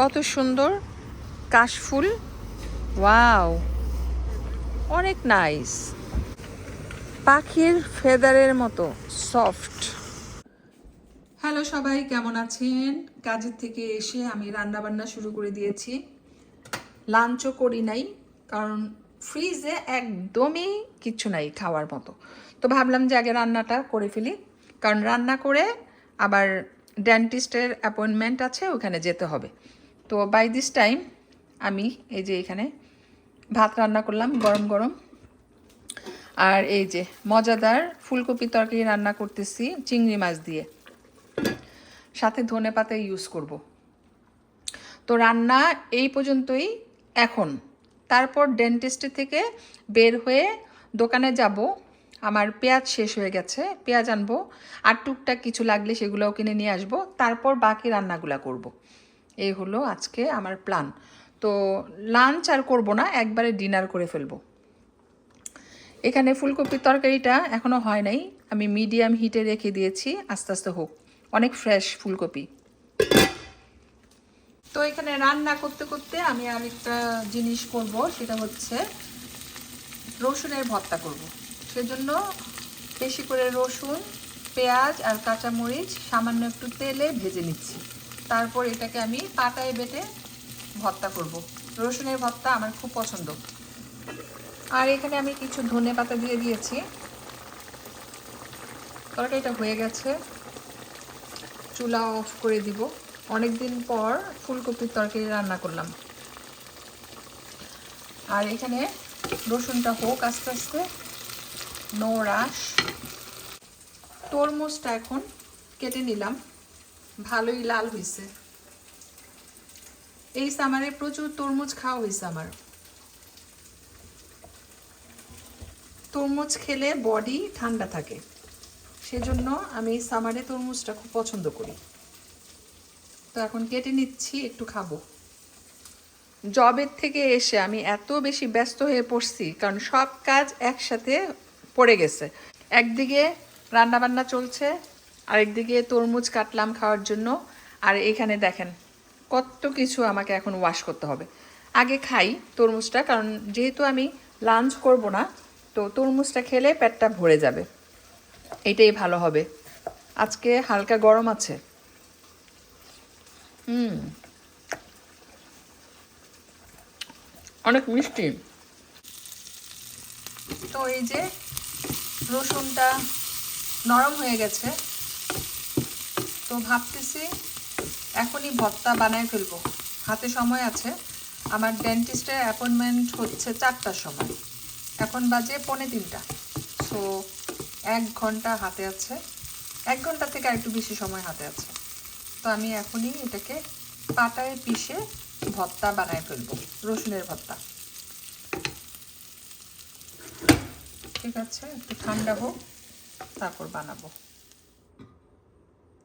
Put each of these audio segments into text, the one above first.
কত সুন্দর কাশফুল, ওয়াও, অনেক নাইস, পাখির ফেদারের মতো সফট। হ্যালো সবাই, কেমন আছেন? কাজের থেকে এসে আমি রান্না বান্না শুরু করে দিয়েছি। লাঞ্চও করি নাই, কারণ ফ্রিজে একদমই কিচ্ছু নাই খাওয়ার মতো। তো ভাবলাম যে আগে রান্নাটা করে ফেলি, কারণ রান্না করে আবার ডেন্টিস্টের অ্যাপয়েন্টমেন্ট আছে, ওখানে যেতে হবে। তো বাই দিস টাইম আমি এই যে এখানে ভাত রান্না করলাম গরম গরম, আর এই যে মজাদার ফুলকপি তরকারি রান্না করতেছি চিংড়ি মাছ দিয়ে, সাথে ধনেপাতা ইউজ করব। তো রান্না এই পর্যন্তই এখন। তারপর ডেন্টিস্ট থেকে বের হয়ে দোকানে যাব, আমার পেঁয়াজ শেষ হয়ে গেছে, পেঁয়াজ আনবো, আর টুকটাক কিছু লাগলে সেগুলোও কিনে নিয়ে আসবো, তারপর বাকি রান্নাগুলো করব। এই হলো আজকে আমার প্ল্যান। তো লাঞ্চ আর করব না, একবারে ডিনার করে ফেলবো। এখানে ফুলকপির তরকারিটা এখনও হয় নাই, আমি মিডিয়াম হিটে রেখে দিয়েছি, আস্তে আস্তে হোক, অনেক ফ্রেশ ফুলকপি। তো এখানে রান্না করতে করতে আমি আরেকটা জিনিস করব, সেটা হচ্ছে রসুনের ভর্তা করব। সেজন্য বেশি করে রসুন, পেঁয়াজ আর কাঁচামরিচ সামান্য একটু তেলে ভেজে নিচ্ছি। তারপর এটাকে আমি পাটায় বেটে ভর্তা করব। রসুনের ভর্তা আমার খুব পছন্দ। আর এখানে আমি কিছু ধনেপাতা দিয়ে দিয়েছি। তরকারিটা হয়ে গেছে, চুলা অফ করে দিব। অনেকদিন পর ফুলকপির তরকারি রান্না করলাম। আর এখানে রসুনটা হোক আস্তে আস্তে, নো রাশ। তরমুজটা এখন কেটে নিলাম, ভালোই লাল হয়েছে। এই সামারে প্রচুর তরমুজ খাওয়া হয়েছে আমার। তরমুজ খেলে বডি ঠান্ডা থাকে, সেজন্য আমি এই সামারে তরমুজটা খুব পছন্দ করি। তো এখন কেটে নিচ্ছি, একটু খাবো। জবের থেকে এসে আমি এত বেশি ব্যস্ত হয়ে পড়ছি, কারণ সব কাজ একসাথে পড়ে গেছে। একদিকে রান্নাবান্না চলছে, আরেকদিকে তরমুজ কাটলাম খাওয়ার জন্য, আর এখানে দেখেন কত কিছু আমাকে এখন ওয়াশ করতে হবে। আগে খাই তরমুজটা, কারণ যেহেতু আমি লাঞ্চ করব না, তো তরমুজটা খেলে পেটটা ভরে যাবে, এটাই ভালো হবে। আজকে হালকা গরম আছে। অনেক মিষ্টি। তো এই যে রসুনটা নরম হয়ে গেছে, তো ভাবতেছি এখনই ভর্তা বানায় ফেলবো, হাতে সময় আছে। আমার ডেন্টিস্টের অ্যাপয়েন্টমেন্ট হচ্ছে 4টার সময়, এখন বাজে 2:45। সো 1 ঘন্টা হাতে আছে, 1 ঘন্টা থেকে আর একটু বেশি সময় হাতে আছে। তো আমি এখনই এটাকে পাটায় পিষে ভর্তা বানায় ফেলবো, রসুনের ভর্তা। ঠিক আছে, একটু ঠান্ডা হোক, তারপর বানাবো।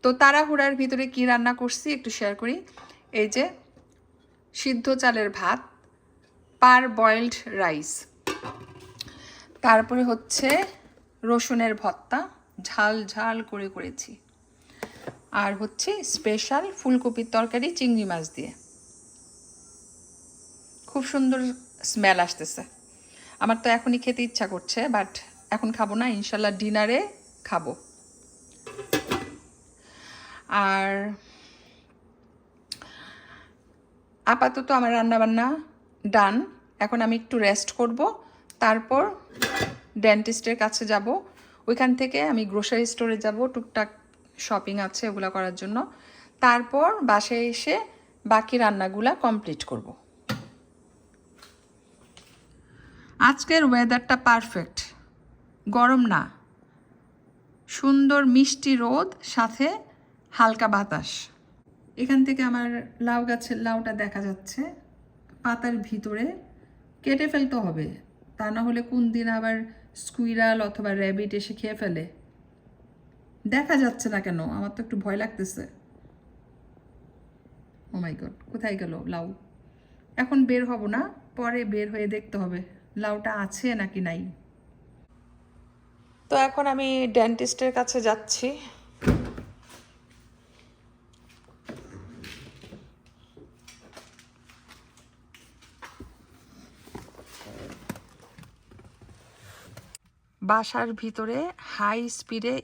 তো তাড়াহুড়ার ভিতরে কি রান্না করছি একটু শেয়ার করি। এই যে সিদ্ধ চালের ভাত, পার বয়েলড রাইস, তারপরে হচ্ছে রসুনের ভর্তা, ঝাল ঝাল করে করেছি, আর হচ্ছে স্পেশাল ফুলকপির তরকারি চিংড়ি মাছ দিয়ে। খুব সুন্দর স্মেল আসতেছে। আমার তো এখনই খেতে ইচ্ছা করছে, বাট এখন খাবো না, ইনশাল্লাহ ডিনারে খাবো। আর আপাতত আমার রান্নাবান্না ডান, এখন আমি একটু রেস্ট করব, তারপর ডেন্টিস্টের কাছে যাব। ওইখান থেকে আমি গ্রোসারি স্টোরে যাব, টুকটাক শপিং আছে ওগুলো করার জন্য। তারপর বাসায় এসে বাকি রান্নাগুলা কমপ্লিট করব। আজকের ওয়েদারটা পারফেক্ট, গরম না, সুন্দর মিষ্টি রোদ, সাথে হালকা বাতাস। এখান থেকে আমার লাউ গাছের লাউটা দেখা যাচ্ছে পাতার ভিতরে, কেটে ফেলতে হবে, তা না হলে কোন দিন আবার স্কুইরাল অথবা র্যাবিট এসে খেয়ে ফেলে। দেখা যাচ্ছে না কেন? আমার তো একটু ভয় লাগতেছে। ও মাই গড, কোথায় গেল লাউ? এখন বের হব না, পরে বের হয়ে দেখতে হবে লাউটা আছে নাকি নাই। তো এখন আমি ডেন্টিস্টের কাছে যাচ্ছি। বাসার ভিতরে হাই স্পিডে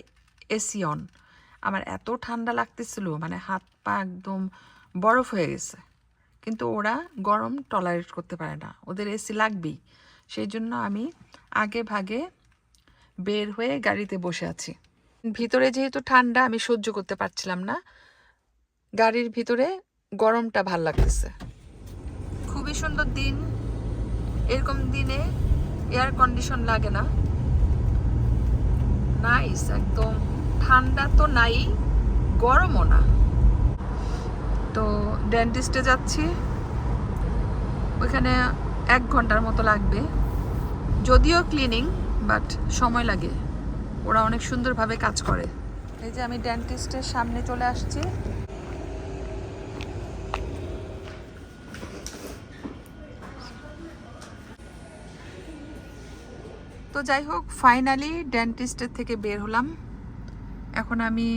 এসি অন। আমার এত ঠান্ডা লাগতেছিল, মানে হাত পা একদম বরফ হয়ে গেছে। কিন্তু ওরা গরম টলারেট করতে পারে না, ওদের এসি লাগবেই। সেই জন্য আমি আগে ভাগে বের হয়ে গাড়িতে বসে আছি। ভিতরে যেহেতু ঠান্ডা, আমি সহ্য করতে পারছিলাম না, গাড়ির ভিতরে গরমটা ভাল লাগতেছে। খুবই সুন্দর দিন। এরকম দিনে এয়ার কন্ডিশন লাগে না, নাইস একদম। ঠান্ডা তো নাই, গরমও না। তো ডেন্টিস্টে যাচ্ছি, ওইখানে 1 ঘন্টার মতো লাগবে। যদিও ক্লিনিং, বাট সময় লাগে। ওরা অনেক সুন্দরভাবে কাজ করে। এই যে আমি ডেন্টিস্টের সামনে চলে আসছি। তো যাই হোক, ফাইনালি ডেন্টিস্টের থেকে বের হলাম। এখন আমি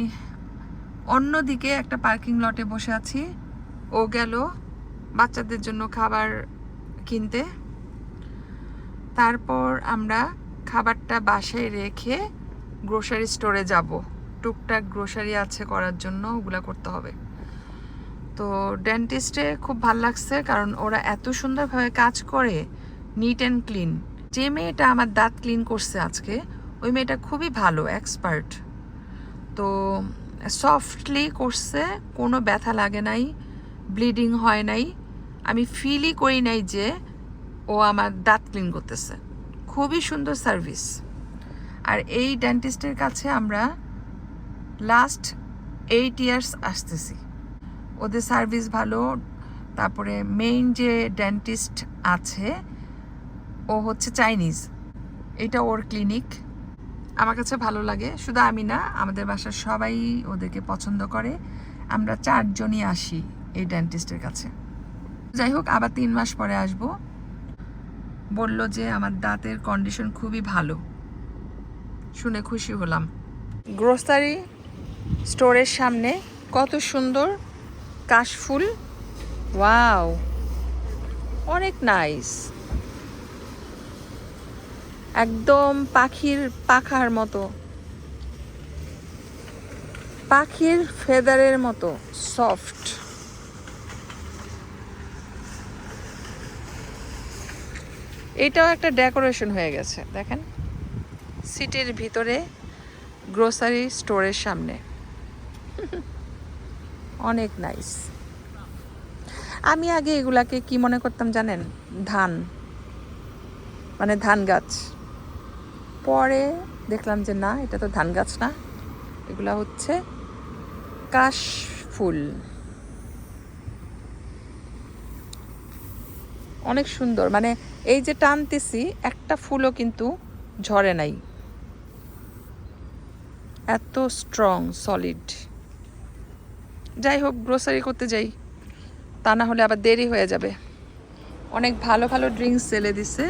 অন্যদিকে একটা পার্কিং লটে বসে আছি। ও গেল বাচ্চাদের জন্য খাবার কিনতে। তারপর আমরা খাবারটা বাসায় রেখে গ্রোসারি স্টোরে যাব। টুকটাক গ্রোসারি আছে করার জন্য, ওগুলা করতে হবে। তো ডেন্টিস্টে খুব ভাল লাগছে, কারণ ওরা এত সুন্দরভাবে কাজ করে, নিট অ্যান্ড ক্লিন। যে মেয়েটা আমার দাঁত ক্লিন করছে আজকে, ওই মেয়েটা খুবই ভালো, এক্সপার্ট। তো সফটলি করছে, কোনো ব্যথা লাগে নাই, ব্লিডিং হয় নাই। আমি ফিলই করি নাই যে ও আমার দাঁত ক্লিন করতেছে। খুবই সুন্দর সার্ভিস। আর এই ডেন্টিস্টের কাছে আমরা লাস্ট 8 ইয়ার্স আসতেছি। ওদের সার্ভিস ভালো। তারপরে মেইন যে ডেন্টিস্ট আছে, ও হচ্ছে চাইনিজ। এটা ওর ক্লিনিক, আমার কাছে ভালো লাগে। শুধু আমি না, আমাদের বাসার সবাই ওদেরকে পছন্দ করে। আমরা 4 জনই আসি এই ডেন্টিস্টের কাছে। যাই হোক, আবার 3 মাস পরে আসব। বলল যে আমার দাঁতের কন্ডিশন খুবই ভালো, শুনে খুশি হলাম। গ্রোসারি স্টোরের সামনে কত সুন্দর কাশফুল, ওয়াও, অনেক নাইস। একদম পাখির পাখার মতো, পাখির ফেদারের মতো সফট। এটাও একটা ডেকোরেশন হয়ে গেছে, দেখেন, সিটির ভিতরে গ্রোসারি স্টোরের সামনে। অনেক নাইস। আমি আগে এগুলাকে কি মনে করতাম জানেন? ধান, মানে ধান গাছ। পরে দেখলাম যে না, এটা তো ধান গাছ না, এগুলা হচ্ছে কাশফুল। অনেক সুন্দর, মানে এই যে টানতেছি, একটা ফুলও কিন্তু ঝরে নাই, এত স্ট্রং সলিড। যাই হোক, গ্রোসারি করতে যাই, তা না হলে আবার দেরি হয়ে যাবে। অনেক ভালো ভালো ড্রিঙ্কস সেলে দিছে,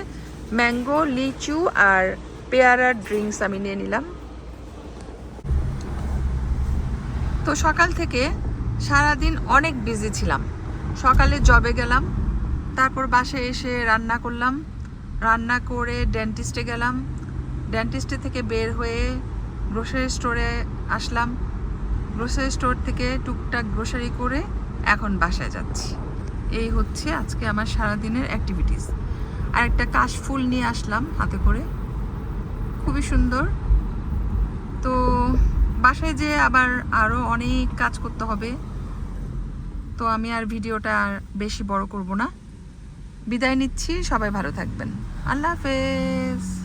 ম্যাঙ্গো, লিচু আর পেয়ারার ড্রিঙ্কস আমি নিয়ে নিলাম। তো সকাল থেকে সারাদিন অনেক বিজি ছিলাম। সকালে জবে গেলাম, তারপর বাসায় এসে রান্না করলাম, রান্না করে ডেন্টিস্টে গেলাম, ডেন্টিস্টে থেকে বের হয়ে গ্রোসারি স্টোরে আসলাম, গ্রোসারি স্টোর থেকে টুকটাক গ্রোসারি করে এখন বাসায় যাচ্ছি। এই হচ্ছে আজকে আমার সারাদিনের অ্যাক্টিভিটিস। আর একটা কাশফুল নিয়ে আসলাম হাতে করে, খুবই সুন্দর। তো বাসায় যেয়ে আবার আরও অনেক কাজ করতে হবে। তো আমি আর ভিডিওটা আর বেশি বড় করব না, বিদায় নিচ্ছি। সবাই ভালো থাকবেন, আল্লাহ হাফেজ।